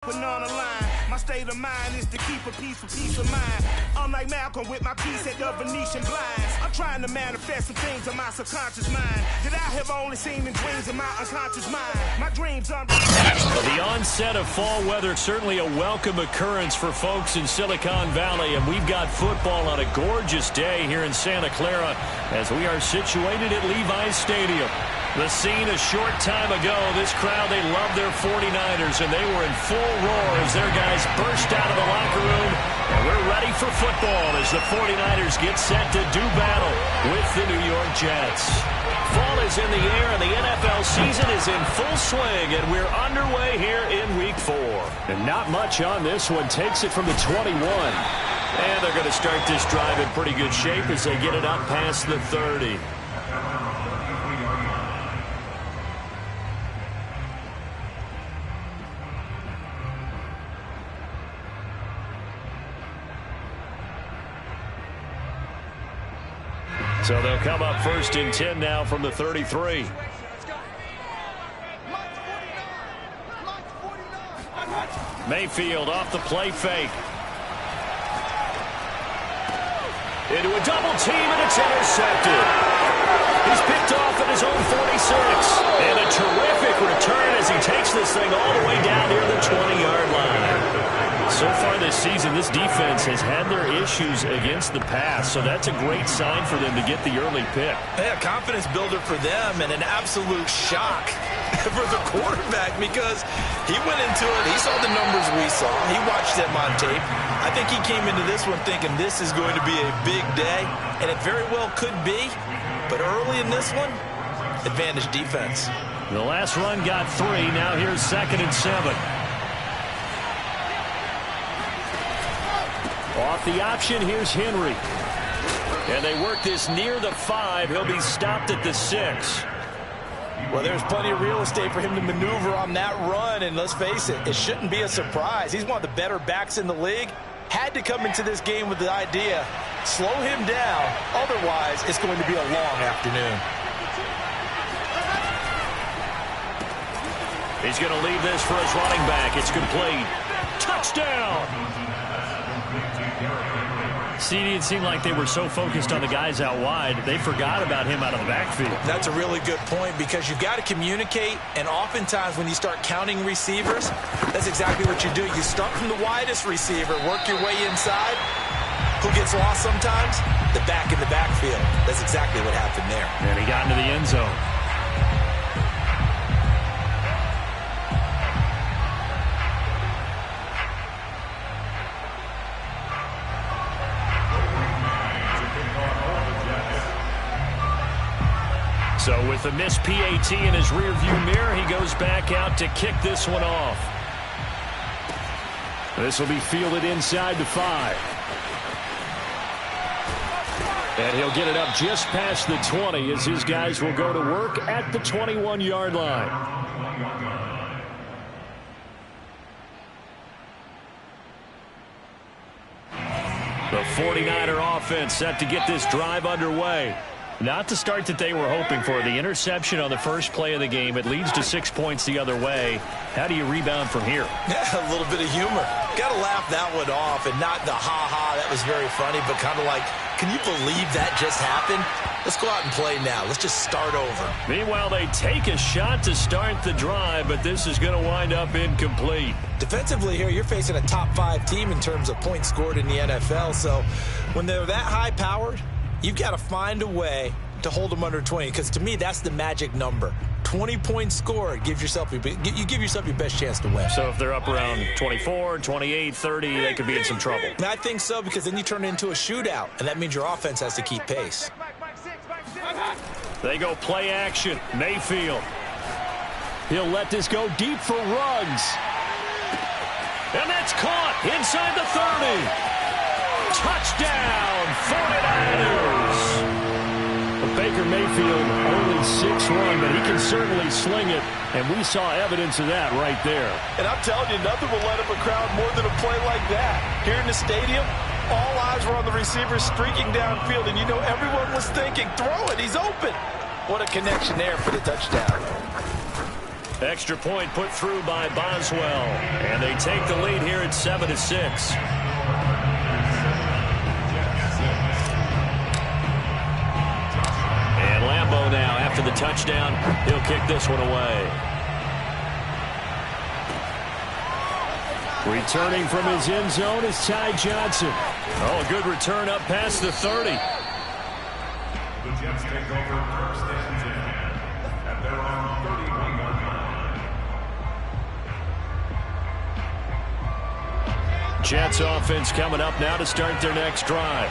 On the line, my state of mind is to keep a peace of mind. I'm like Malcolm with my piece at the Venetian blinds. I'm trying to manifest some things in my subconscious mind that I have only seen in dreams in my unconscious mind. My dreams are... The onset of fall weather, certainly a welcome occurrence for folks in Silicon Valley, and we've got football on a gorgeous day here in Santa Clara as we are situated at Levi's Stadium. The scene a short time ago, this crowd, they love their 49ers, and they were in full roar as their guys burst out of the locker room. And we're ready for football as the 49ers get set to do battle with the New York Jets. Fall is in the air, and the NFL season is in full swing, and we're underway here in Week 4. And not much on this one. Takes it from the 21. And they're going to start this drive in pretty good shape as they get it up past the 30. So they'll come up first and 10 now from the 33. Mayfield off the play fake. Into a double team, and it's intercepted. He's picked off at his own 46. And a terrific return as he takes this thing all the way down near the 20-yard line. So far this season, this defense has had their issues against the pass, so that's a great sign for them to get the early pick. Yeah, confidence builder for them and an absolute shock for the quarterback because he went into it. He saw the numbers we saw. He watched them on tape. I think he came into this one thinking this is going to be a big day, and it very well could be. But early in this one, advantage defense. The last run got 3. Now here's 2nd and 7. Off the option, here's Henry. And they work this near the 5. He'll be stopped at the 6. Well, there's plenty of real estate for him to maneuver on that run, and let's face it, it shouldn't be a surprise. He's one of the better backs in the league. Had to come into this game with the idea, slow him down, otherwise it's going to be a long afternoon. He's going to leave this for his running back. It's complete. Touchdown! CD, it seemed like they were so focused on the guys out wide, they forgot about him out of the backfield. That's a really good point because you've got to communicate, and oftentimes when you start counting receivers, that's exactly what you do. You start from the widest receiver, work your way inside. Who gets lost sometimes? The back in the backfield. That's exactly what happened there. And he got into the end zone. So with the missed PAT in his rearview mirror, he goes back out to kick this one off. This will be fielded inside the 5. And he'll get it up just past the 20 as his guys will go to work at the 21-yard line. The 49er offense set to get this drive underway. Not the start that they were hoping for. The interception on the first play of the game. It leads to 6 points the other way. How do you rebound from here? Yeah, a little bit of humor. Got to laugh that one off and not the ha-ha. That was very funny, but kind of like, can you believe that just happened? Let's go out and play now. Let's just start over. Meanwhile, they take a shot to start the drive, but this is going to wind up incomplete. Defensively here, you're facing a top 5 team in terms of points scored in the NFL, so when they're that high-powered, you've got to find a way to hold them under 20, because to me, that's the magic number. 20 points scored, you give yourself your best chance to win. So if they're up around 24, 28, 30, they could be in some trouble. And I think so, because then you turn it into a shootout, and that means your offense has to keep pace. They go play action. Mayfield. He'll let this go deep for Ruggs. And that's caught inside the 30. Touchdown, 49ers. Baker Mayfield only 6'1", but he can certainly sling it, and we saw evidence of that right there. And I'm telling you, nothing will let up a crowd more than a play like that. Here in the stadium, all eyes were on the receiver streaking downfield, and you know everyone was thinking, throw it, he's open. What a connection there for the touchdown. Extra point put through by Boswell. And they take the lead here at 7-6. And Lambeau now, after the touchdown, he'll kick this one away. Returning from his end zone is Ty Johnson. Oh, a good return up past the 30. The Jets take over first and 10 at their own 31-yard line. Jets offense coming up now to start their next drive.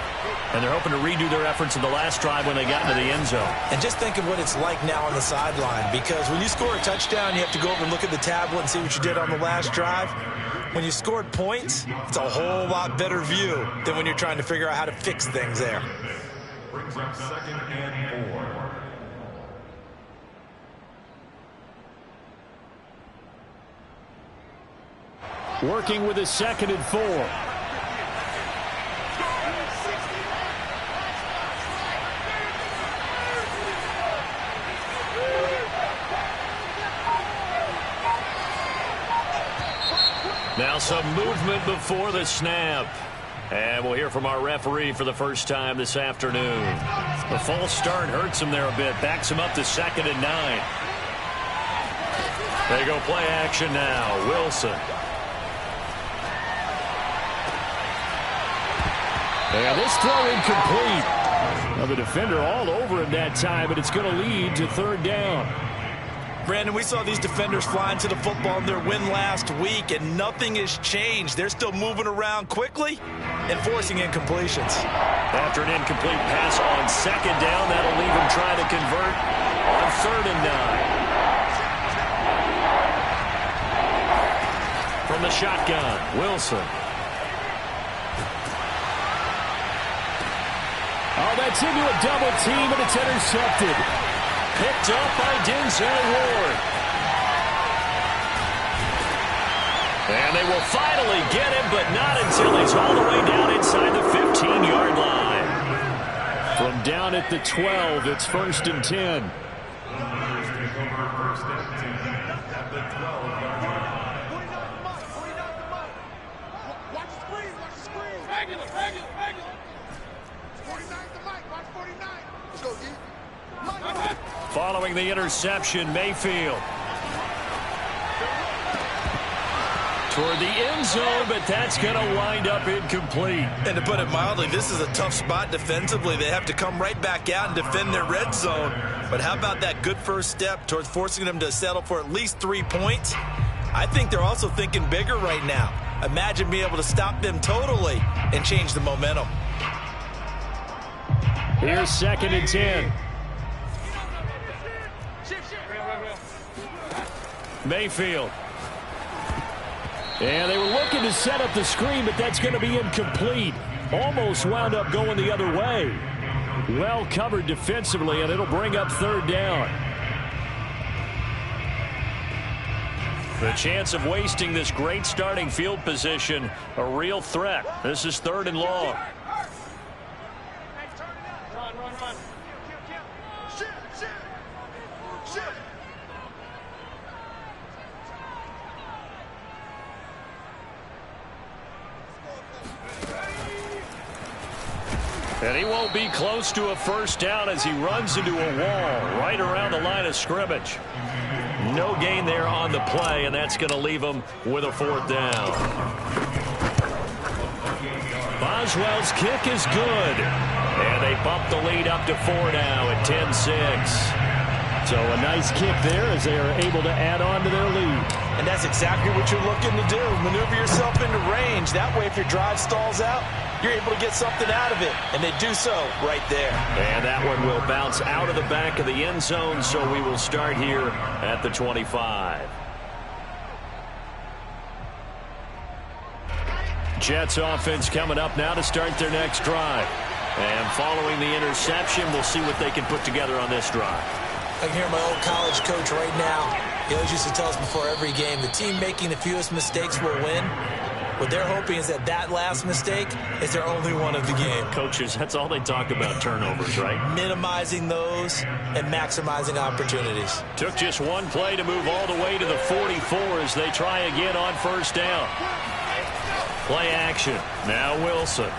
And they're hoping to redo their efforts in the last drive when they got into the end zone. And just think of what it's like now on the sideline, because when you score a touchdown, you have to go over and look at the tablet and see what you did on the last drive. When you scored points, it's a whole lot better view than when you're trying to figure out how to fix things there. Brings up 2nd and 4. Working with a 2nd and 4. Now some movement before the snap. And we'll hear from our referee for the first time this afternoon. The false start hurts him there a bit. Backs him up to 2nd and 9. They go play action now. Wilson. And this throw incomplete. Now the defender all over him that time, but it's going to lead to 3rd down. Brandon, we saw these defenders flying to the football in their win last week, and nothing has changed. They're still moving around quickly and forcing incompletions. After an incomplete pass on 2nd down, that'll leave him trying to convert on 3rd and 9. From the shotgun, Wilson. Oh, that's into a double team, and it's intercepted. Picked up by Denzel Ward. And they will finally get him, but not until he's all the way down inside the 15-yard line. From down at the 12, it's 1st and 10. Following the interception, Mayfield. Toward the end zone, but that's going to wind up incomplete. And to put it mildly, this is a tough spot defensively. They have to come right back out and defend their red zone. But how about that good first step towards forcing them to settle for at least 3 points? I think they're also thinking bigger right now. Imagine being able to stop them totally and change the momentum. Here's 2nd and 10. Mayfield. And they were looking to set up the screen, but that's going to be incomplete. Almost wound up going the other way. Well covered defensively, and it'll bring up 3rd down. The chance of wasting this great starting field position, a real threat. This is 3rd and long. And he won't be close to a first down as he runs into a wall right around the line of scrimmage. No gain there on the play, and that's going to leave him with a 4th down. Boswell's kick is good. And they bump the lead up to 4 now at 10-6. So a nice kick there as they are able to add on to their lead. And that's exactly what you're looking to do. Maneuver yourself into range. That way, if your drive stalls out, you're able to get something out of it. And they do so right there. And that one will bounce out of the back of the end zone, so we will start here at the 25. Jets offense coming up now to start their next drive. And following the interception, we'll see what they can put together on this drive. I can hear my old college coach right now. He always used to tell us before every game, the team making the fewest mistakes will win. What they're hoping is that that last mistake is their only one of the game. Coaches, that's all they talk about, turnovers, right? Minimizing those and maximizing opportunities. Took just one play to move all the way to the 44 as they try again on first down. Play action. Now Wilson.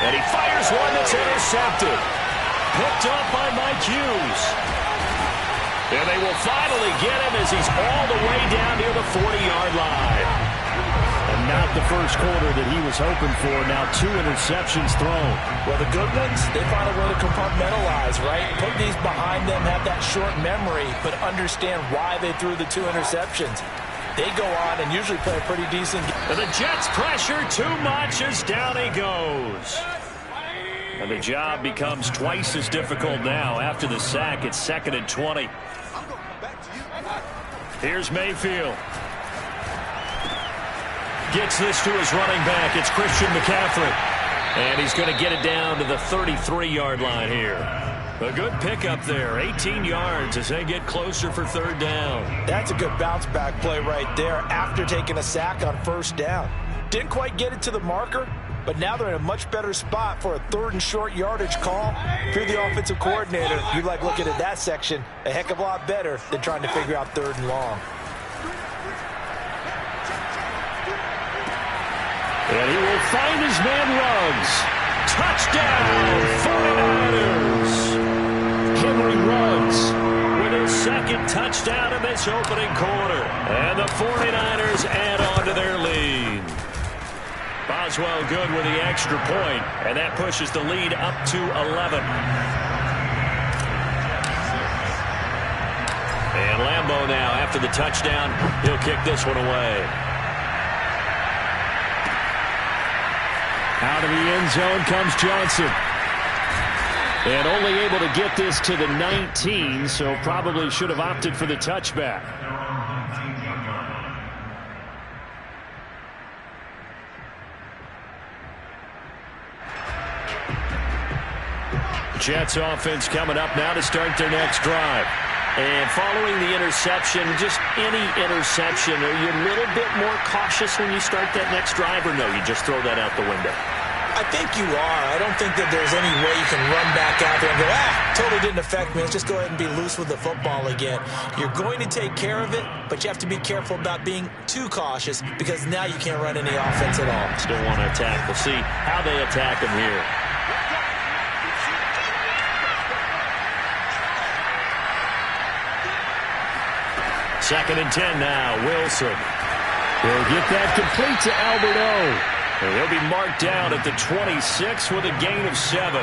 And he fires one that's intercepted. Picked up by Mike Hughes. And they will finally get him as he's all the way down near the 40-yard line. And not the first quarter that he was hoping for. Now 2 interceptions thrown. Well, the good ones, they find a way to compartmentalize, right? Put these behind them, have that short memory, but understand why they threw the 2 interceptions. They go on and usually play a pretty decent game. And the Jets pressure too much as down he goes. And the job becomes twice as difficult now after the sack. It's 2nd and 20. Here's Mayfield. Gets this to his running back. It's Christian McCaffrey. And he's going to get it down to the 33-yard line here. A good pickup there. 18 yards as they get closer for 3rd down. That's a good bounce-back play right there after taking a sack on 1st down. Didn't quite get it to the marker, but now they're in a much better spot for a 3rd and short yardage call. If you're the offensive coordinator, you like looking at that section a heck of a lot better than trying to figure out 3rd and long. And he will find his man Ruggs. Touchdown, 49ers. Henry Ruggs with his 2nd touchdown in this opening quarter. And the 49ers add on to their lead. Boswell good with the extra point, and that pushes the lead up to 11. And Lambeau now, after the touchdown, he'll kick this one away. Out of the end zone comes Johnson. And only able to get this to the 19, so probably should have opted for the touchback. Jets offense coming up now to start their next drive. And following the interception, just any interception, are you a little bit more cautious when you start that next drive, or no, you just throw that out the window? I think you are. I don't think that there's any way you can run back out there and go, totally didn't affect me. Let's just go ahead and be loose with the football again. You're going to take care of it, but you have to be careful about being too cautious because now you can't run any offense at all. Still want to attack. We'll see how they attack him here. Second and 10 now. Wilson will get that complete to Albert O. And he'll be marked down at the 26 with a gain of 7.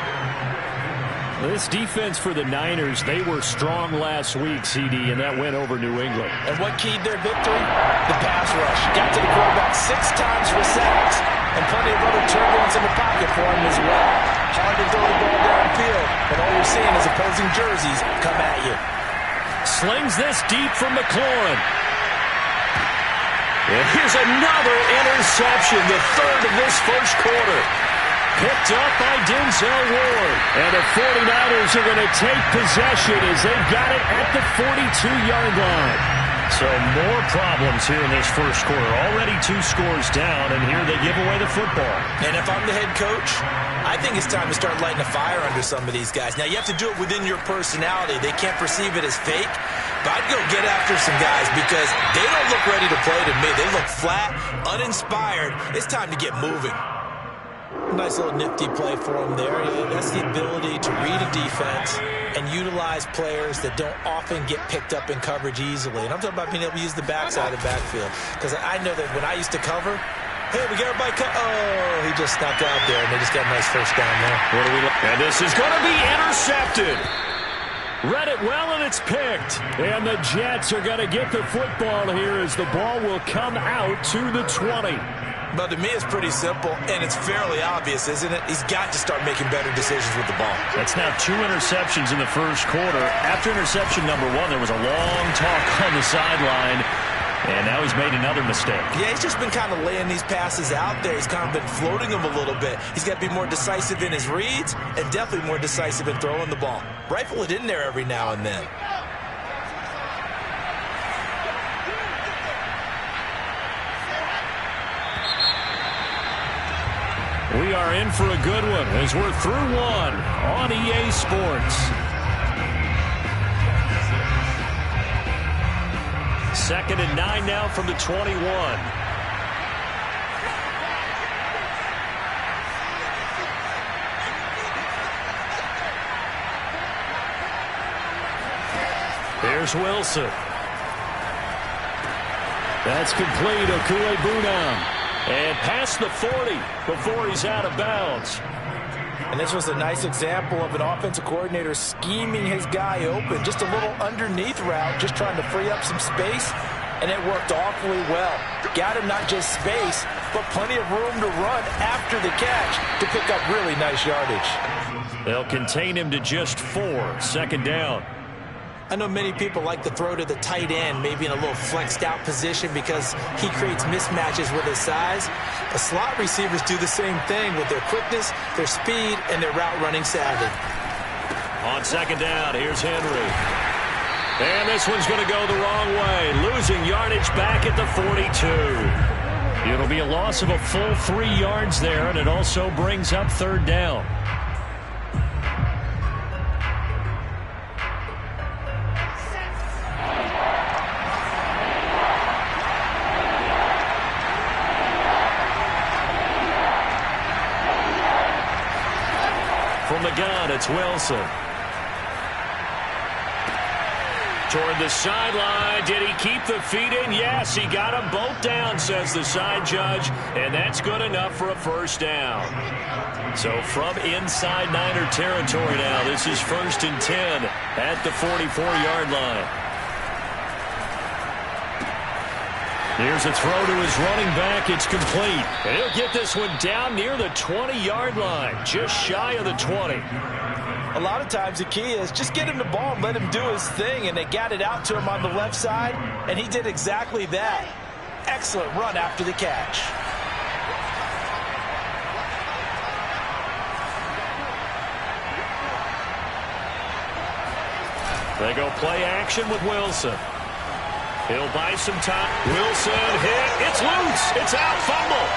This defense for the Niners, they were strong last week, CD, and that went over New England. And what keyed their victory? The pass rush. Got to the quarterback 6 times for sacks, and plenty of other turbulence in the pocket for him as well. Hard to throw the ball downfield, and all you're seeing is opposing jerseys come at you. Slings this deep from McLaurin. And here's another interception, the 3rd of this first quarter. Picked up by Denzel Ward. And the 49ers are going to take possession as they've got it at the 42-yard line. So more problems here in this first quarter. Already 2 scores down, and here they give away the football. And if I'm the head coach, I think it's time to start lighting a fire under some of these guys. Now, you have to do it within your personality. They can't perceive it as fake. But I'd go get after some guys because they don't look ready to play to me. They look flat, uninspired. It's time to get moving. Nice little nifty play for him there. That's the ability to read a defense and utilize players that don't often get picked up in coverage easily. And I'm talking about being able to use the backside of the backfield. Because I know that when I used to cover, hey, we got everybody oh, he just snuck out there, and they just got a nice first down there. What do we look? And this is going to be intercepted. Read it well, and it's picked. And the Jets are going to get the football here as the ball will come out to the 20. But to me, it's pretty simple, and it's fairly obvious, isn't it? He's got to start making better decisions with the ball. That's now 2 interceptions in the first quarter. After interception number 1, there was a long talk on the sideline. And now he's made another mistake. Yeah, he's just been kind of laying these passes out there. He's kind of been floating them a little bit. He's got to be more decisive in his reads and definitely more decisive in throwing the ball. Rifle it in there every now and then. We are in for a good one as we're through one on EA Sports. Second and 9 now from the 21. Here's Wilson. That's complete. Okuegbunam. And past the 40 before he's out of bounds. And this was a nice example of an offensive coordinator scheming his guy open. Just a little underneath route, just trying to free up some space. And it worked awfully well. Got him not just space, but plenty of room to run after the catch to pick up really nice yardage. They'll contain him to just 4. Second down. I know many people like to throw to the tight end, maybe in a little flexed out position because he creates mismatches with his size. But slot receivers do the same thing with their quickness, their speed, and their route running savvy. On second down, here's Henry. And this one's going to go the wrong way, losing yardage back at the 42. It'll be a loss of a full 3 yards there, and it also brings up third down. From the gun, it's Wilson. Toward the sideline. Did he keep the feet in? Yes, he got them both down, says the side judge. And that's good enough for a first down. So from inside Niner territory now, this is 1st and 10 at the 44-yard line. Here's a throw to his running back. It's complete. And he'll get this one down near the 20-yard line, just shy of the 20. A lot of times the key is just get him the ball and let him do his thing, and they got it out to him on the left side, and he did exactly that. Excellent run after the catch. They go play action with Wilson. He'll buy some time. Wilson hit. It's loose. It's out. Fumble.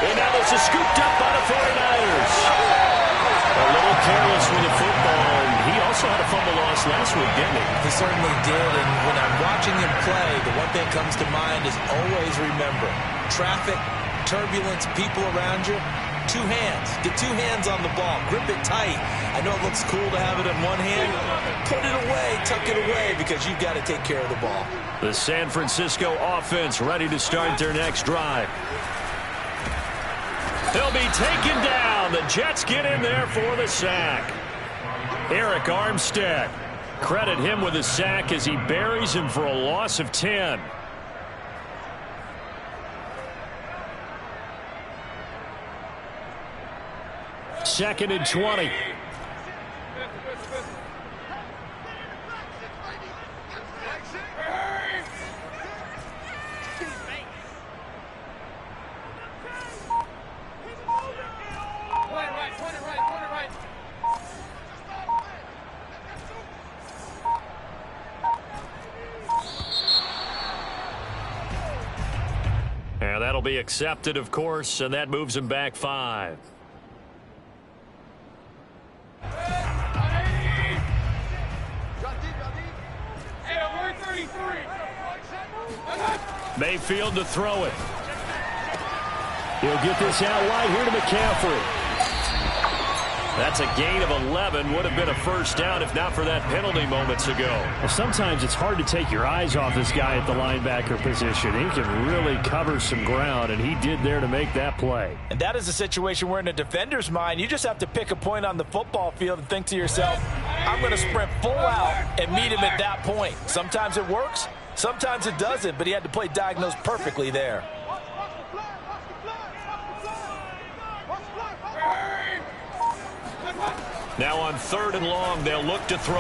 And now this is scooped up by the 49ers. A little careless with the football. He also had a fumble loss last week, didn't he? He certainly did. And when I'm watching him play, the one thing that comes to mind is always remember, traffic, turbulence, people around you, 2 hands. Get 2 hands on the ball. Grip it tight. I know it looks cool to have it in one hand. Put it away, tuck it away, because you've got to take care of the ball. The San Francisco offense ready to start their next drive. They'll be taken down. The Jets get in there for the sack. Eric Armstead. Credit him with a sack as he buries him for a loss of 10. Second and 20. And that'll be accepted, of course, and that moves him back 5. Mayfield to throw it. He'll get this out wide here to McCaffrey. That's a gain of 11. Would have been a first down if not for that penalty moments ago. Well, sometimes it's hard to take your eyes off this guy at the linebacker position. He can really cover some ground, and he did there to make that play. And that is a situation where in a defender's mind, you just have to pick a point on the football field and think to yourself, I'm going to sprint full out and meet him at that point. Sometimes it works, sometimes it doesn't, but he had to play diagnose perfectly there. Now on 3rd and long, they'll look to throw.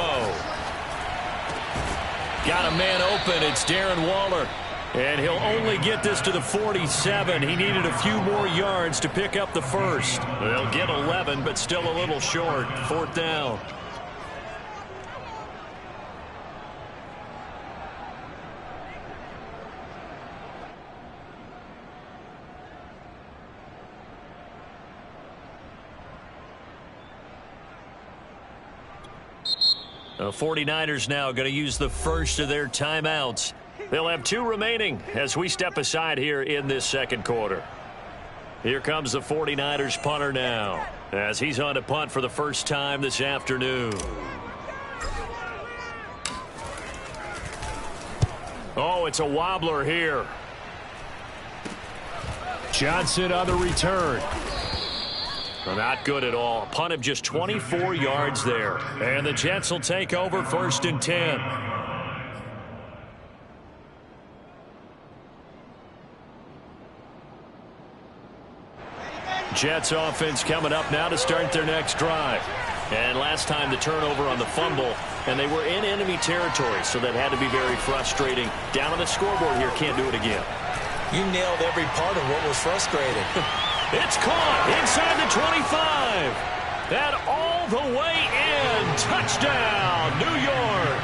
Got a man open. It's Darren Waller. And he'll only get this to the 47. He needed a few more yards to pick up the first. They'll get 11, but still a little short. 4th down. The 49ers now going to use the first of their timeouts. They'll have 2 remaining as we step aside here in this second quarter. Here comes the 49ers punter now as he's on to punt for the first time this afternoon. Oh, it's a wobbler here. Johnson on the return. Well, not good at all. A punt of just 24 yards there. And the Jets will take over 1st and 10. Jets offense coming up now to start their next drive. And last time the turnover on the fumble, and they were in enemy territory, so that had to be very frustrating. Down on the scoreboard here, can't do it again. You nailed every part of what was frustrating. It's caught inside the 25. And all the way in. Touchdown, New York.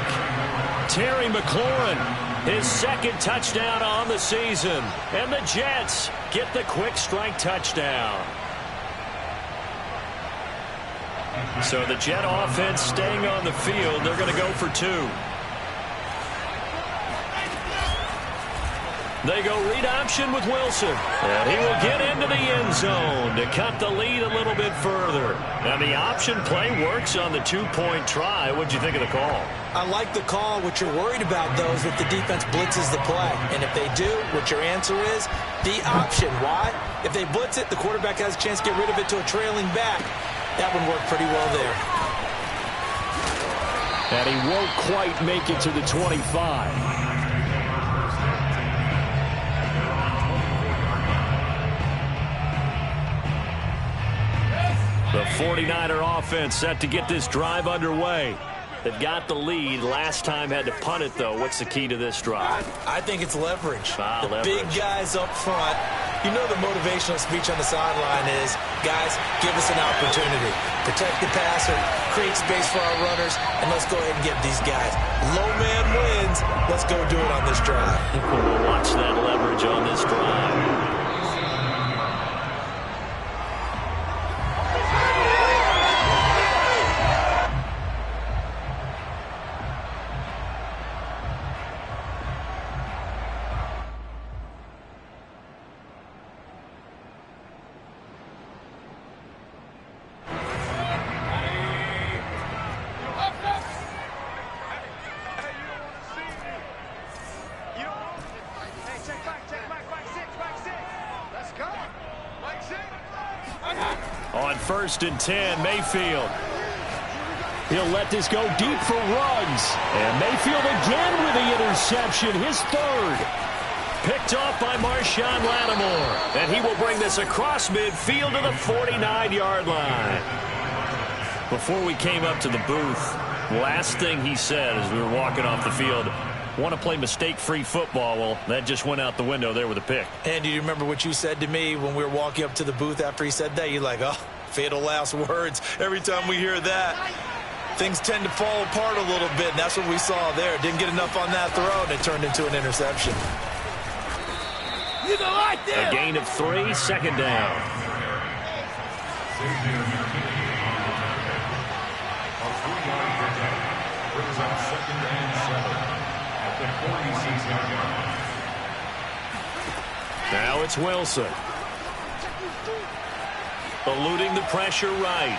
Terry McLaurin, his 2nd touchdown on the season. And the Jets get the quick strike touchdown. So the Jet offense staying on the field. They're going to go for 2. They go read option with Wilson. And he will get into the end zone to cut the lead a little bit further. And the option play works on the 2-point try. What'd you think of the call? I like the call. What you're worried about, though, is if the defense blitzes the play. And if they do, what your answer is, the option. Why? If they blitz it, the quarterback has a chance to get rid of it to a trailing back. That one worked pretty well there. And he won't quite make it to the 25. The 49er offense set to get this drive underway. They've got the lead. Last time had to punt it, though. What's the key to this drive? I think it's leverage. The leverage. Big guys up front. You know the motivational speech on the sideline is, guys, give us an opportunity. Protect the passer, create space for our runners, and let's go ahead and get these guys. Low man wins. Let's go do it on this drive. We'll watch that leverage on this drive. On 1st and 10, Mayfield. He'll let this go deep for Ruggs. And Mayfield again with the interception, his 3rd. Picked off by Marshawn Lattimore. And he will bring this across midfield to the 49-yard line. Before we came up to the booth, last thing he said as we were walking off the field, want to play mistake-free football. Well, that just went out the window there with a pick. And do you remember what you said to me when we were walking up to the booth after he said that? You're like, oh, fatal last words. Every time we hear that, things tend to fall apart a little bit, and that's what we saw there. Didn't get enough on that throw, and it turned into an interception. A gain of 3, 2nd down. Now it's Wilson. Eluding the pressure right.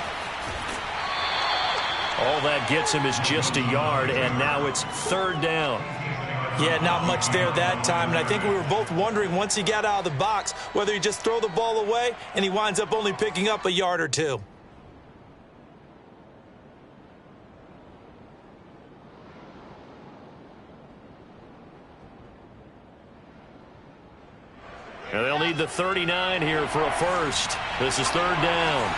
All that gets him is just a yard, and now it's 3rd down. Yeah, not much there that time, and I think we were both wondering once he got out of the box whether he just throw the ball away, and he winds up only picking up a yard or 2. And they'll need the 39 here for a first. This is 3rd down.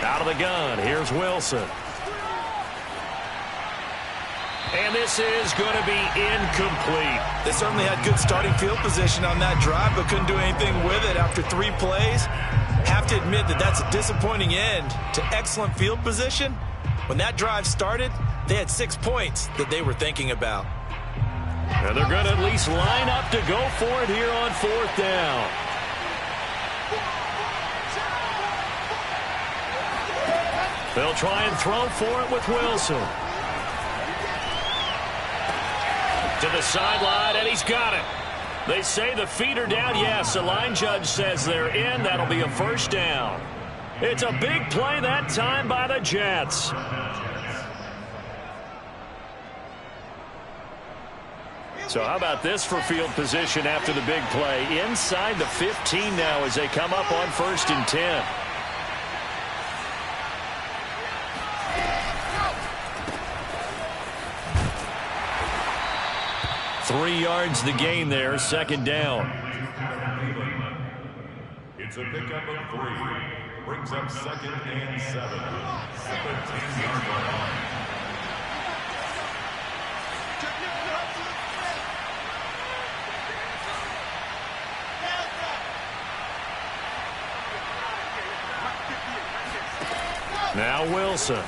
Out of the gun, here's Wilson. And this is going to be incomplete. They certainly had good starting field position on that drive, but couldn't do anything with it after 3 plays. Have to admit that that's a disappointing end to excellent field position. When that drive started, they had 6 points that they were thinking about. And they're going to at least line up to go for it here on 4th down. They'll try and throw for it with Wilson. To the sideline, and he's got it. They say the feet are down. Yes, the line judge says they're in. That'll be a first down. It's a big play that time by the Jets. So how about this for field position after the big play? Inside the 15 now as they come up on 1st and 10. Three yards the gain there, 2nd down. It's a pickup of 3. Brings up 2nd and 7. 17-yard line. Now Wilson.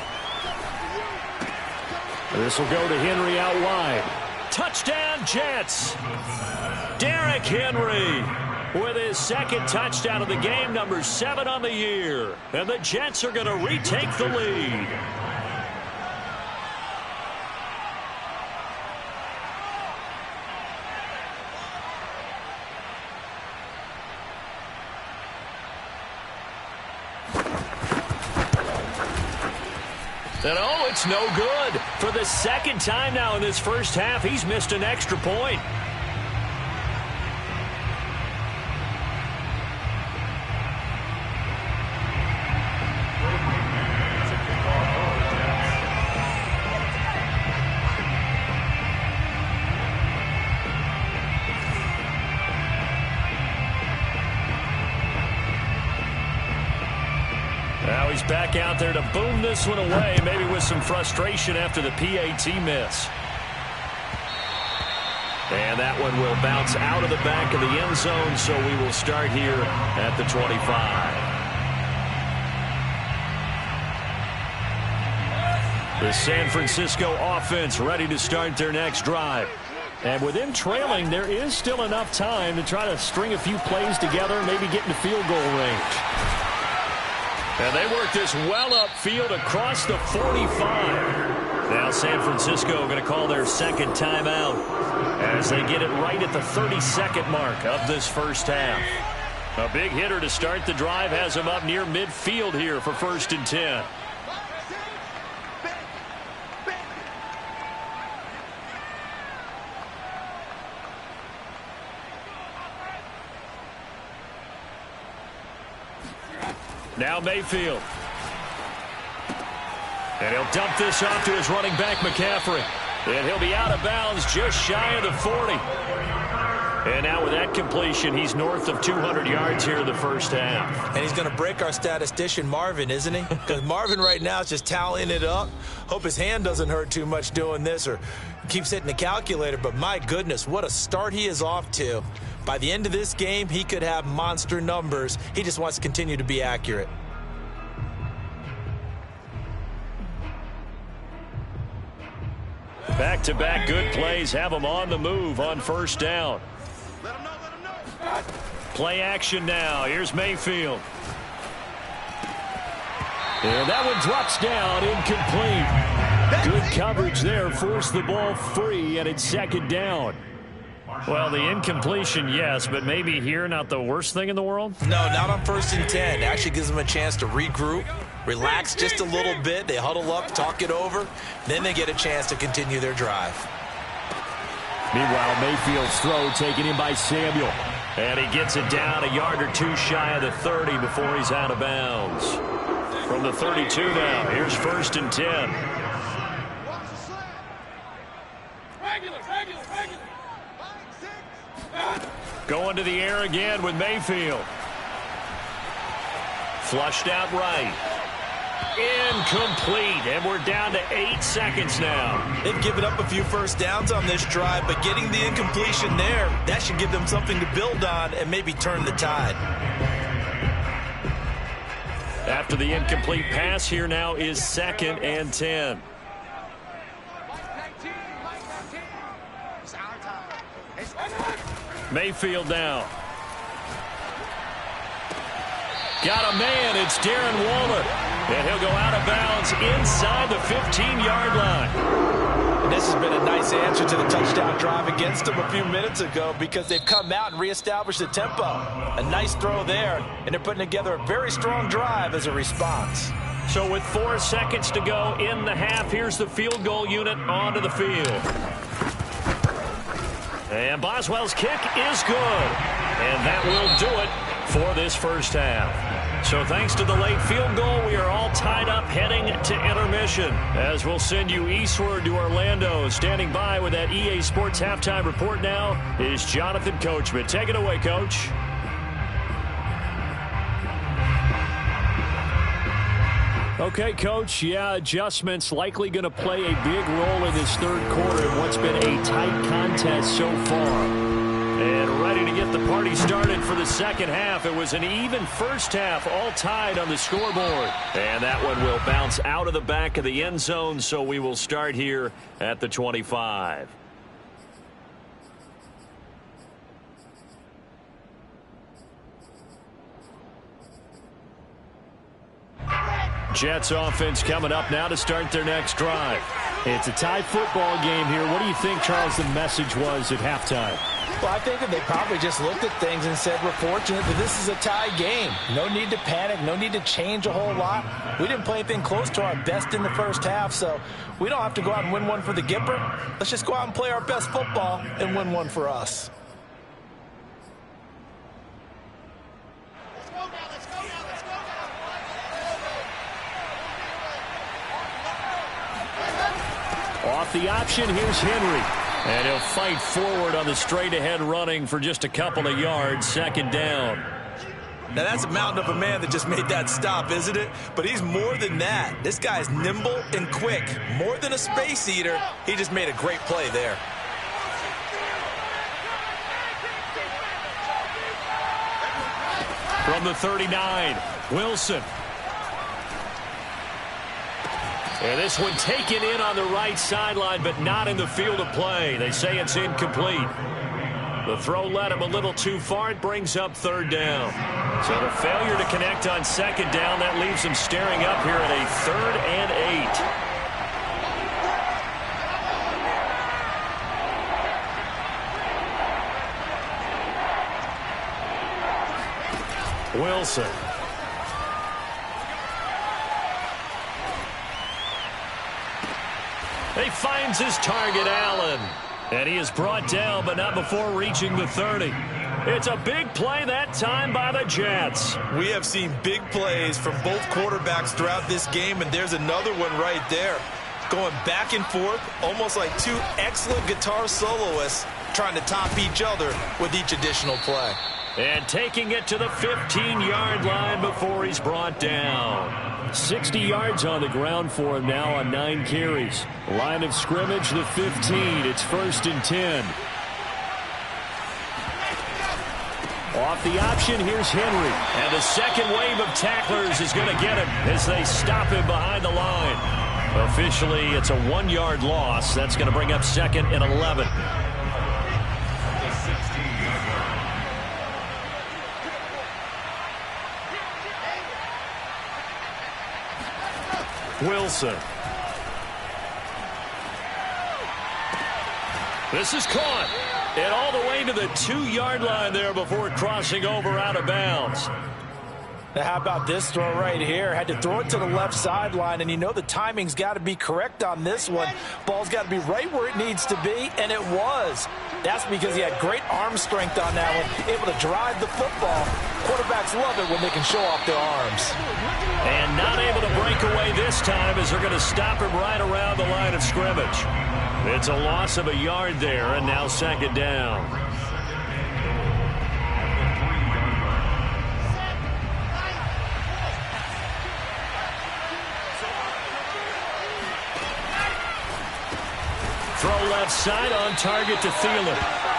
This will go to Henry out wide. Touchdown Jets. Derrick Henry with his 2nd touchdown of the game, number 7 on the year. And the Jets are going to retake the lead. And oh, it's no good. For the 2nd time now in this first half, he's missed an extra point. Now he's back out there to boom this one away, maybe with some frustration after the PAT miss. And that one will bounce out of the back of the end zone, so we will start here at the 25. The San Francisco offense ready to start their next drive. And with them trailing, there is still enough time to try to string a few plays together, maybe get into field goal range. And they work this well upfield across the 45. Now San Francisco going to call their 2nd timeout as they get it right at the 32nd mark of this first half. A big hitter to start the drive has him up near midfield here for 1st and 10. Now Mayfield. And he'll dump this off to his running back, McCaffrey. And he'll be out of bounds just shy of the 40. And now with that completion, he's north of 200 yards here in the first half. And he's going to break our statistician, Marvin, isn't he? Because Marvin right now is just tallying it up. Hope his hand doesn't hurt too much doing this or keeps hitting the calculator. But my goodness, what a start he is off to. By the end of this game, he could have monster numbers. He just wants to continue to be accurate. Back-to-back good plays have him on the move on 1st down. Play action now. Here's Mayfield. And that one drops down, incomplete. Good coverage there, forced the ball free, and it's 2nd down. Well, the incompletion, yes, but maybe here not the worst thing in the world? No, not on 1st and 10. It actually gives them a chance to regroup, relax just a little bit. They huddle up, talk it over. Then they get a chance to continue their drive. Meanwhile, Mayfield's throw taken in by Samuel. And he gets it down a yard or two shy of the 30 before he's out of bounds. From the 32 now, here's 1st and 10. Going to the air again with Mayfield. Flushed out right. Incomplete, and we're down to 8 seconds now. They've given up a few first downs on this drive, but getting the incompletion there, that should give them something to build on and maybe turn the tide. After the incomplete pass, here now is 2nd and 10. Mayfield now. Got a man. It's Darren Waller. And he'll go out of bounds inside the 15-yard line. And this has been a nice answer to the touchdown drive against them a few minutes ago because they've come out and reestablished the tempo. A nice throw there, and they're putting together a very strong drive as a response. So with 4 seconds to go in the half, here's the field goal unit onto the field. And Boswell's kick is good. And that will do it for this first half. So thanks to the late field goal, we are all tied up heading to intermission. As we'll send you eastward to Orlando. Standing by with that EA Sports halftime report now is Jonathan Coachman. Take it away, Coach. Okay, Coach, yeah, adjustments likely going to play a big role in this third quarter in what's been a tight contest so far. And ready to get the party started for the second half. It was an even first half, all tied on the scoreboard. And that one will bounce out of the back of the end zone, so we will start here at the 25. Jets offense coming up now to start their next drive. It's a tie football game here. What do you think, Charles, the message was at halftime? Well, I think that they probably just looked at things and said, we're fortunate that this is a tie game. No need to panic. No need to change a whole lot. We didn't play anything close to our best in the first half, so we don't have to go out and win one for the Gipper. Let's just go out and play our best football and win one for us. Off the option, here's Henry. And he'll fight forward on the straight-ahead running for just a couple of yards. Second down. Now, that's a mountain of a man that just made that stop, isn't it? But he's more than that. This guy's nimble and quick. More than a space eater. He just made a great play there. From the 39, Wilson. And this one taken in on the right sideline, but not in the field of play. They say it's incomplete. The throw led him a little too far. It brings up third down. So the failure to connect on second down, that leaves him staring up here at a 3rd and 8. Wilson. He finds his target, Allen. And he is brought down, but not before reaching the 30. It's a big play that time by the Jets. We have seen big plays from both quarterbacks throughout this game, and there's another one right there. Going back and forth, almost like two excellent guitar soloists trying to top each other with each additional play. And taking it to the 15-yard line before he's brought down. 60 yards on the ground for him now on 9 carries. Line of scrimmage, the 15. It's 1st and 10. Off the option, here's Henry. And the second wave of tacklers is going to get him as they stop him behind the line. Officially, it's a 1-yard loss. That's going to bring up 2nd and 11. Wilson. This is caught. And all the way to the 2-yard line there before crossing over out of bounds. Now, how about this throw right here? Had to throw it to the left sideline, and you know the timing's got to be correct on this one. Ball's got to be right where it needs to be, and it was. That's because he had great arm strength on that one, able to drive the football. Quarterbacks love it when they can show off their arms. And not able to break away this time as they're going to stop him right around the line of scrimmage. It's a loss of a yard there, and now 2nd down. Throw left side on target to Thielen.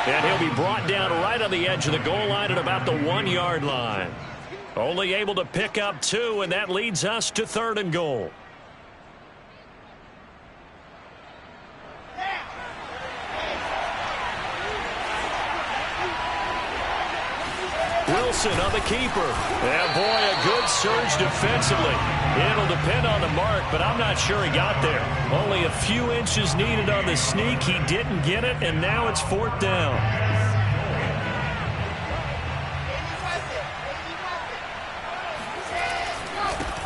And he'll be brought down right on the edge of the goal line at about the 1-yard line. Only able to pick up 2, and that leads us to 3rd and goal. Wilson on the keeper. And boy, a good surge defensively. It'll depend on the mark, but I'm not sure he got there. Only a few inches needed on the sneak. He didn't get it, and now it's 4th down.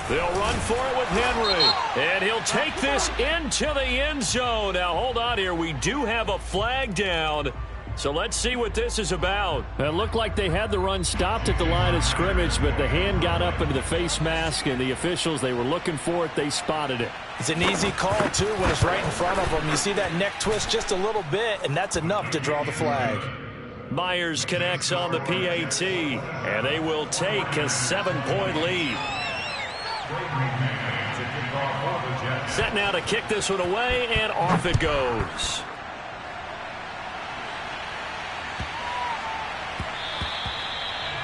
They'll run for it with Henry. And he'll take this into the end zone. Now, hold on here. We do have a flag down. So let's see what this is about. It looked like they had the run stopped at the line of scrimmage, but the hand got up into the face mask, and the officials, they were looking for it. They spotted it. It's an easy call, too, when it's right in front of them. You see that neck twist just a little bit, and that's enough to draw the flag. Myers connects on the PAT, and they will take a 7-point lead. Set now to kick this one away, and off it goes.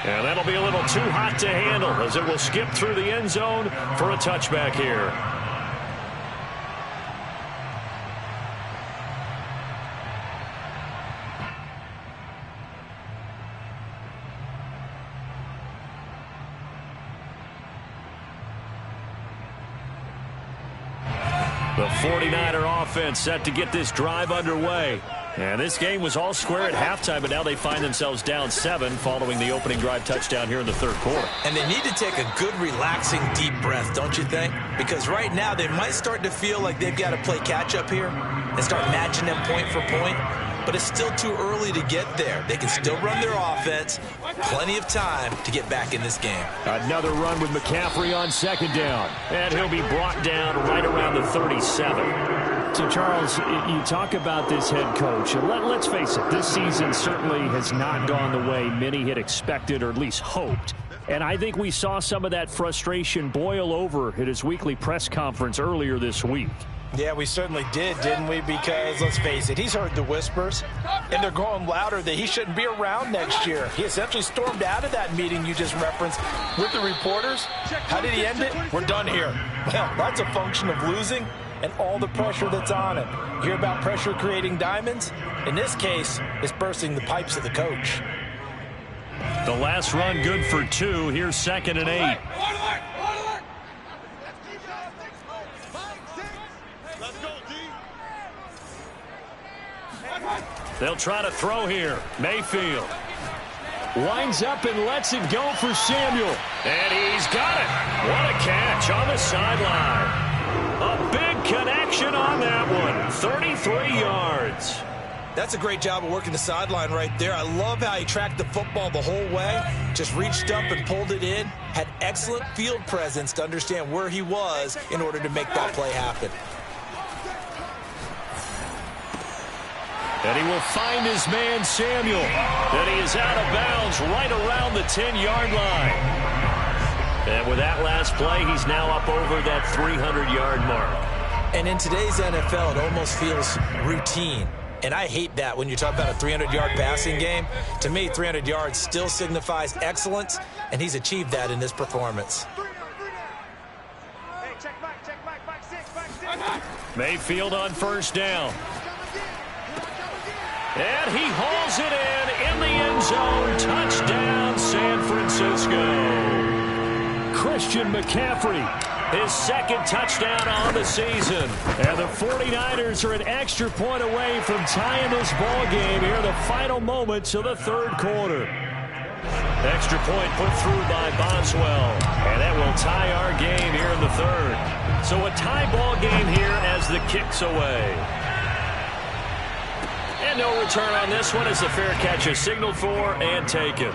And that'll be a little too hot to handle as it will skip through the end zone for a touchback here. The 49er offense set to get this drive underway. And this game was all square at halftime, but now they find themselves down 7 following the opening drive touchdown here in the 3rd quarter. And they need to take a good, relaxing, deep breath, don't you think? Because right now they might start to feel like they've got to play catch-up here and start matching them point for point. But it's still too early to get there. They can still run their offense. Plenty of time to get back in this game. Another run with McCaffrey on 2nd down. And he'll be brought down right around the 37. So, Charles, you talk about this head coach, and let's face it, this season certainly has not gone the way many had expected or at least hoped. And I think we saw some of that frustration boil over at his weekly press conference earlier this week. Yeah, we certainly did, didn't we? Because, let's face it, he's heard the whispers, and they're growing louder that he shouldn't be around next year. He essentially stormed out of that meeting you just referenced with the reporters. How did he end it? We're done here. Well, that's a function of losing and all the pressure that's on him. You hear about pressure creating diamonds? In this case, it's bursting the pipes of the coach. The last run good for 2. Here's 2nd and 8. They'll try to throw here. Mayfield winds up and lets it go for Samuel. And he's got it. What a catch on the sideline. A big connection on that one. 33 yards. That's a great job of working the sideline right there. I love how he tracked the football the whole way. Just reached up and pulled it in. Had excellent field presence to understand where he was in order to make that play happen. And he will find his man, Samuel. And he is out of bounds right around the 10-yard line. And with that last play, he's now up over that 300-yard mark. And in today's NFL, it almost feels routine. And I hate that when you talk about a 300-yard passing game. To me, 300 yards still signifies excellence, and he's achieved that in this performance. Mayfield on 1st down. And he hauls it in the end zone. Touchdown, San Francisco. Christian McCaffrey, his 2nd touchdown on the season. And the 49ers are an extra point away from tying this ball game here in the final moments of the 3rd quarter. Extra point put through by Boswell. And that will tie our game here in the 3rd. So a tie ball game here as the kick's away. And no return on this one as the fair catch is signaled for and taken.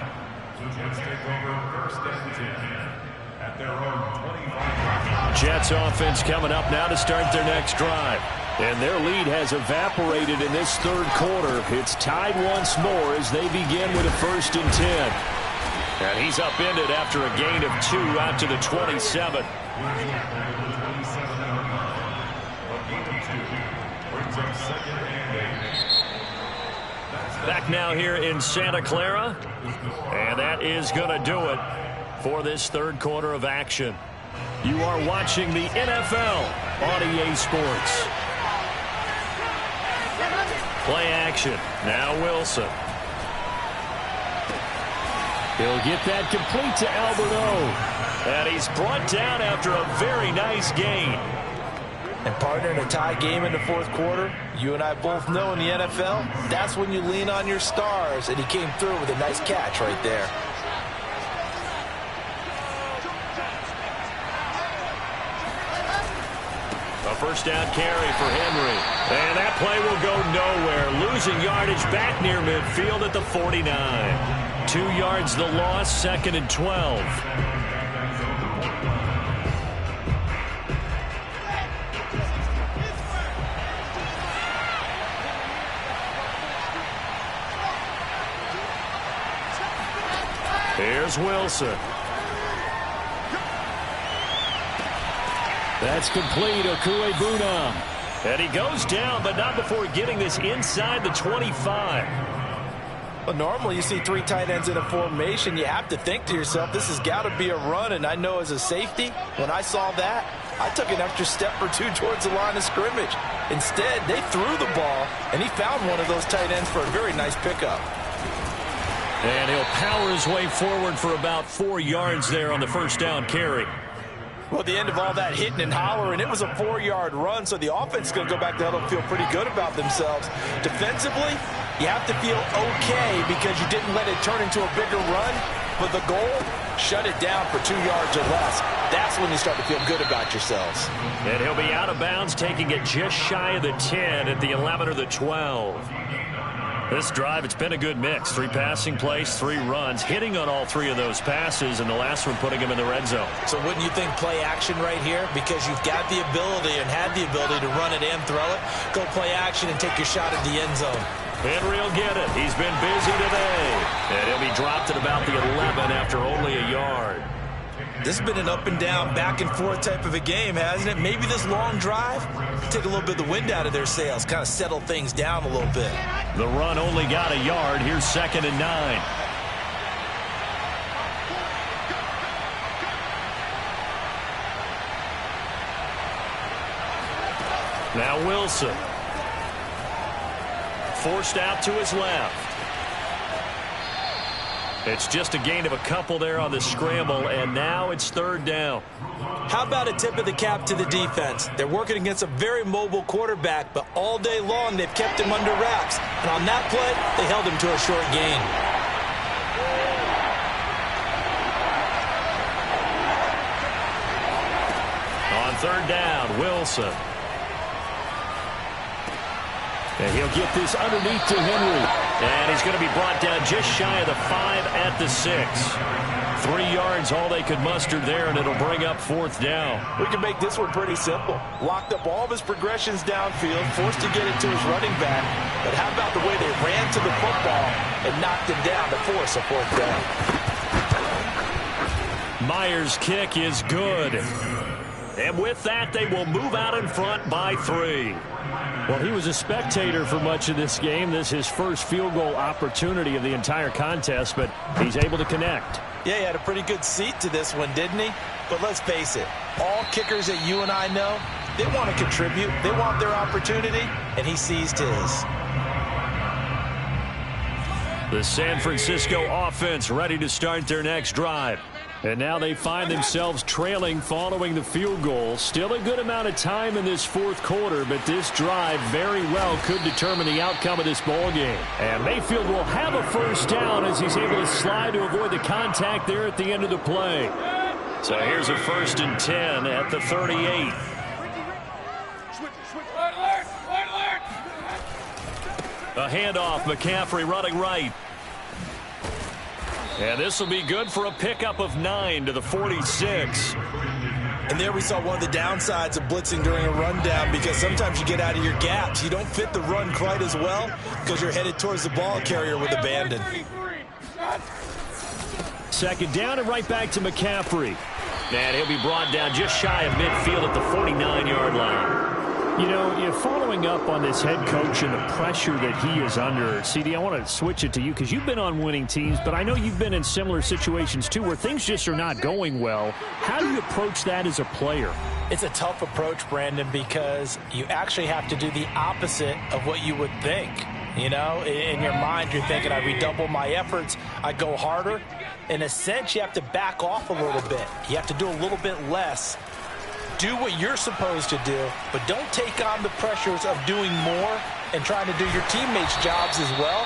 Jets offense coming up now to start their next drive. And their lead has evaporated in this 3rd quarter. It's tied once more as they begin with a 1st and 10. And he's upended after a gain of 2 out to the 27. Back now here in Santa Clara. And that is going to do it for this 3rd quarter of action. You are watching the NFL on EA Sports. Play action. Now Wilson. He'll get that complete to Alberto. And he's brought down after a very nice gain. And partner, in a tie game in the fourth quarter, you and I both know in the NFL, that's when you lean on your stars. And he came through with a nice catch right there. A first down carry for Henry. And that play will go nowhere. Losing yardage back near midfield at the 49. 2 yards the loss, 2nd and 12. Here's Wilson. That's complete, Okuebuna. And he goes down, but not before getting this inside the 25. Well, normally you see 3 tight ends in a formation. You have to think to yourself, this has got to be a run. And I know as a safety, when I saw that, I took an extra step or 2 towards the line of scrimmage. Instead, they threw the ball, and he found one of those tight ends for a very nice pickup. And he'll power his way forward for about 4 yards there on the first down carry. Well, at the end of all that hitting and hollering, it was a 4-yard run, so the offense is going to go back to huddle and feel pretty good about themselves. Defensively, you have to feel okay because you didn't let it turn into a bigger run, but the goal, shut it down for 2 yards or less. That's when you start to feel good about yourselves. And he'll be out of bounds, taking it just shy of the 10 at the 11 or the 12. This drive, it's been a good mix. 3 passing plays, 3 runs, hitting on all 3 of those passes, and the last one putting him in the red zone. So wouldn't you think play action right here? Because you've got the ability and had the ability to run it and throw it. Go play action and take your shot at the end zone. Henry will get it. He's been busy today. And he'll be dropped at about the 11 after only a yard. This has been an up and down, back and forth type of a game, hasn't it? Maybe this long drive, take a little bit of the wind out of their sails, kind of settle things down a little bit. The run only got a yard. Here's 2nd and 9. Now Wilson. Forced out to his left. It's just a gain of a couple there on the scramble, and now it's 3rd down. How about a tip of the cap to the defense? They're working against a very mobile quarterback, but all day long they've kept him under wraps. And on that play, they held him to a short gain. On 3rd down, Wilson. And he'll get this underneath to Henry. And he's going to be brought down just shy of the 5 at the 6. 3 yards, all they could muster there, and it'll bring up 4th down. We can make this one pretty simple. Locked up all of his progressions downfield, forced to get it to his running back. But how about the way they ran to the football and knocked him down to force a 4th down? Myers' kick is good. And with that, they will move out in front by 3. Well, he was a spectator for much of this game. This is his first field goal opportunity of the entire contest, but he's able to connect. Yeah, he had a pretty good seat to this one, didn't he? But let's face it, all kickers that you and I know, they want to contribute. They want their opportunity, and he seized his. The San Francisco offense ready to start their next drive. And now they find themselves trailing following the field goal. Still a good amount of time in this 4th quarter, but this drive very well could determine the outcome of this ball game. And Mayfield will have a first down as he's able to slide to avoid the contact there at the end of the play. So here's a 1st and 10 at the 38. A handoff, McCaffrey running right. And this will be good for a pickup of 9 to the 46. And there we saw one of the downsides of blitzing during a rundown, because sometimes you get out of your gaps. You don't fit the run quite as well because you're headed towards the ball carrier with abandon. 2nd down and right back to McCaffrey. And he'll be brought down just shy of midfield at the 49-yard line. You know, following up on this head coach and the pressure that he is under, CD, I want to switch it to you because you've been on winning teams, but I know you've been in similar situations too where things just are not going well. How do you approach that as a player? It's a tough approach, Brandon, because you actually have to do the opposite of what you would think. You know, in your mind, you're thinking, I redouble my efforts, I go harder. In a sense, you have to back off a little bit. You have to do a little bit less. Do what you're supposed to do, but don't take on the pressures of doing more and trying to do your teammates' jobs as well.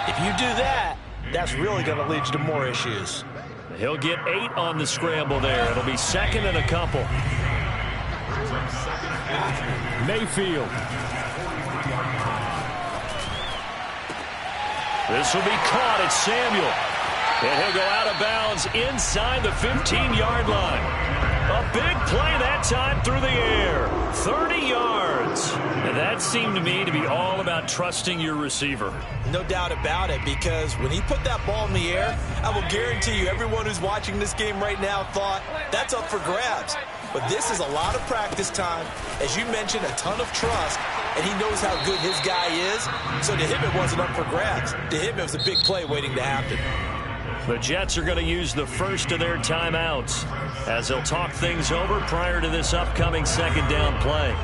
If you do that, that's really going to lead you to more issues. He'll get 8 on the scramble there. It'll be second and a couple. Mayfield. This will be caught at Samuel. And he'll go out of bounds inside the 15-yard line. A big play that time through the air. 30 yards. And that seemed to me to be all about trusting your receiver. No doubt about it, because when he put that ball in the air, I will guarantee you everyone who's watching this game right now thought that's up for grabs. But this is a lot of practice time. As you mentioned, a ton of trust, and he knows how good his guy is. So to him, it wasn't up for grabs. To him, it was a big play waiting to happen. The Jets are going to use the first of their timeouts as they'll talk things over prior to this upcoming second down play.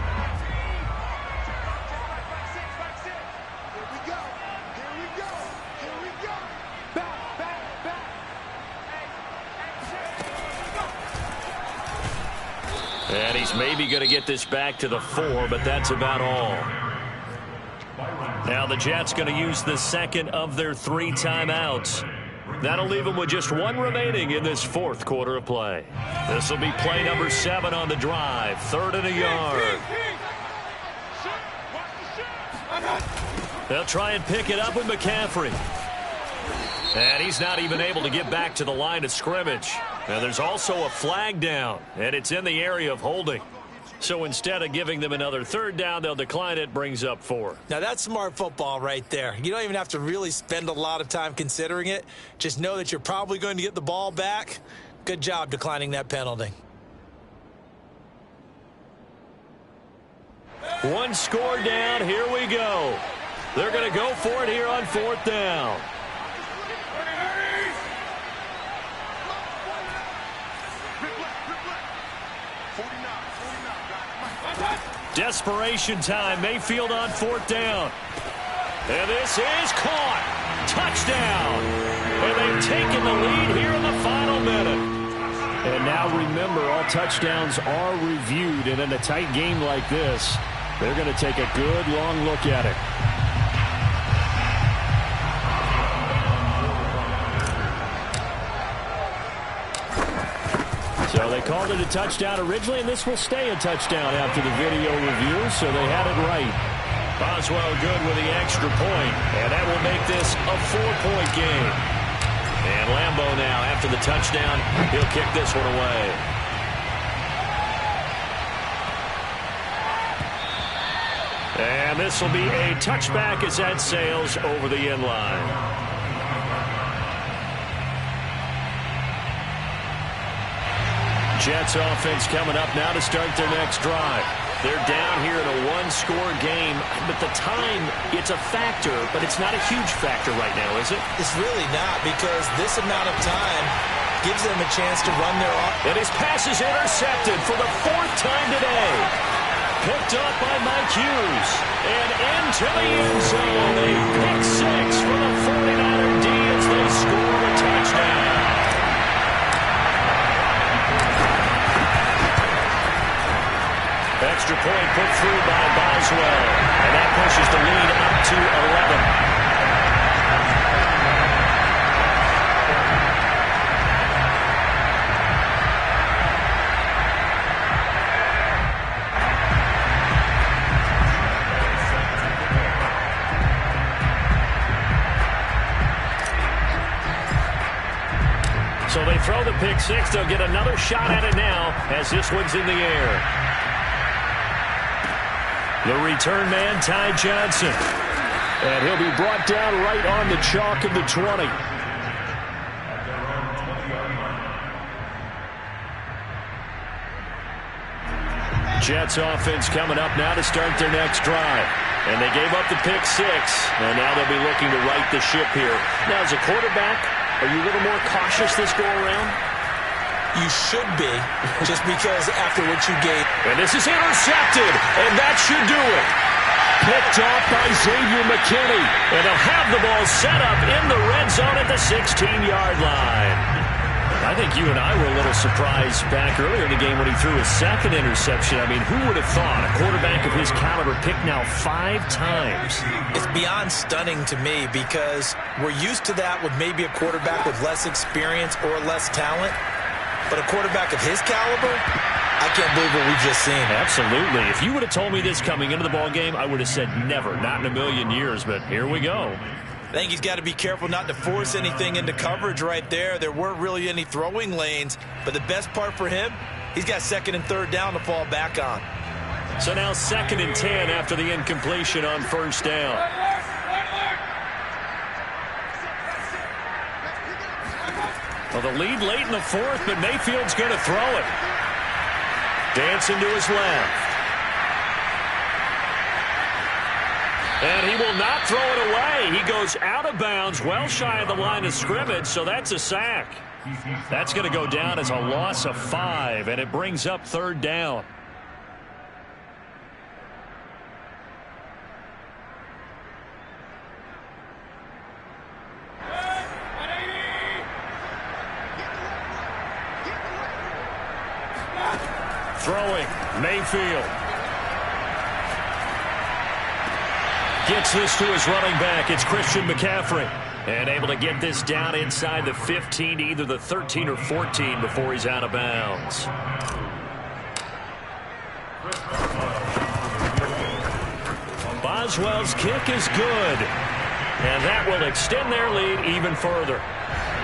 And he's maybe going to get this back to the 4, but that's about all. Now the Jets going to use the second of their 3 timeouts. That'll leave them with just 1 remaining in this 4th quarter of play. This will be play number 7 on the drive. 3rd and a yard. They'll try and pick it up with McCaffrey. And he's not even able to get back to the line of scrimmage. Now there's also a flag down, and it's in the area of holding. So instead of giving them another 3rd down, they'll decline it, brings up 4. Now that's smart football right there. You don't even have to really spend a lot of time considering it. Just know that you're probably going to get the ball back. Good job declining that penalty. 1 score down, here we go. They're going to go for it here on 4th down. Desperation time. Mayfield on 4th down. And this is caught. Touchdown. And they've taken the lead here in the final minute. And now remember, all touchdowns are reviewed. And in a tight game like this, they're going to take a good long look at it. So they called it a touchdown originally, and this will stay a touchdown after the video review, so they had it right. Boswell good with the extra point, and that will make this a 4-point game. And Lambeau now, after the touchdown, he'll kick this one away. And this will be a touchback as that sails over the end line. Jets offense coming up now to start their next drive. They're down here in a 1-score game, but the time, it's a factor, but it's not a huge factor right now, is it? It's really not, because this amount of time gives them a chance to run their offense. And his pass is intercepted for the 4th time today. Picked up by Mike Hughes. And into the end zone. A pick 6 for the 49er D as they score a touchdown. Extra point put through by Boswell. And that pushes the lead up to 11. So they throw the pick 6. They'll get another shot at it now as this one's in the air. The return man, Ty Johnson. And he'll be brought down right on the chalk of the 20. Jets offense coming up now to start their next drive. And they gave up the pick 6. And now they'll be looking to right the ship here. Now, as a quarterback, are you a little more cautious this go around? You should be, just because after what you gave. And this is intercepted, and that should do it. picked off by Xavier McKinney. And they'll have the ball set up in the red zone at the 16-yard line. I think you and I were a little surprised back earlier in the game when he threw his second interception. I mean, who would have thought a quarterback of his caliber picked now 5 times? It's beyond stunning to me because we're used to that with maybe a quarterback with less experience or less talent. But a quarterback of his caliber, I can't believe what we've just seen. Absolutely. If you would have told me this coming into the ball game, I would have said never, not in a million years. But here we go. I think he's got to be careful not to force anything into coverage right there. There weren't really any throwing lanes. But the best part for him, he's got 2nd and 3rd down to fall back on. So now 2nd and 10 after the incompletion on 1st down. Well, the lead late in the 4th, but Mayfield's going to throw it. Dancing to his left. And he will not throw it away. He goes out of bounds, well shy of the line of scrimmage, so that's a sack. That's going to go down as a loss of 5, and it brings up 3rd down. Throwing, Mayfield. Gets this to his running back. It's Christian McCaffrey. And able to get this down inside the 15 to either the 13 or 14 before he's out of bounds. Boswell's kick is good. And that will extend their lead even further.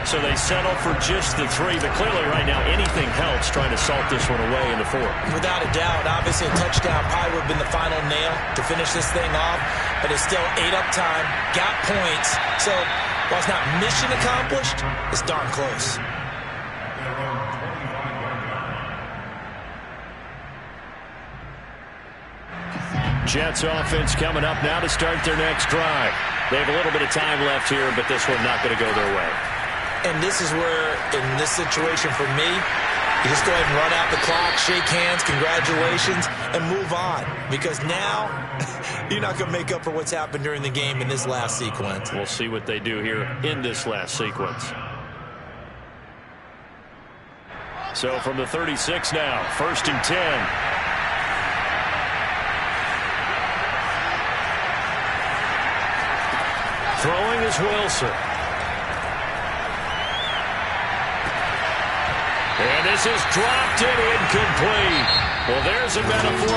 So they settle for just the 3, but clearly right now anything helps trying to salt this one away in the 4th. Without a doubt, obviously a touchdown probably would have been the final nail to finish this thing off, but it's still 8 up time, got points, so while it's not mission accomplished, it's darn close. Jets offense coming up now to start their next drive. They have a little bit of time left here, but this one not going to go their way. And this is where, in this situation for me, you just go ahead and run out the clock, shake hands, congratulations, and move on. Because now, you're not going to make up for what's happened during the game in this last sequence. We'll see what they do here in this last sequence. So from the 36 now, 1st and 10. Throwing is Wilson. And this is dropped and incomplete. Well, there's a metaphor.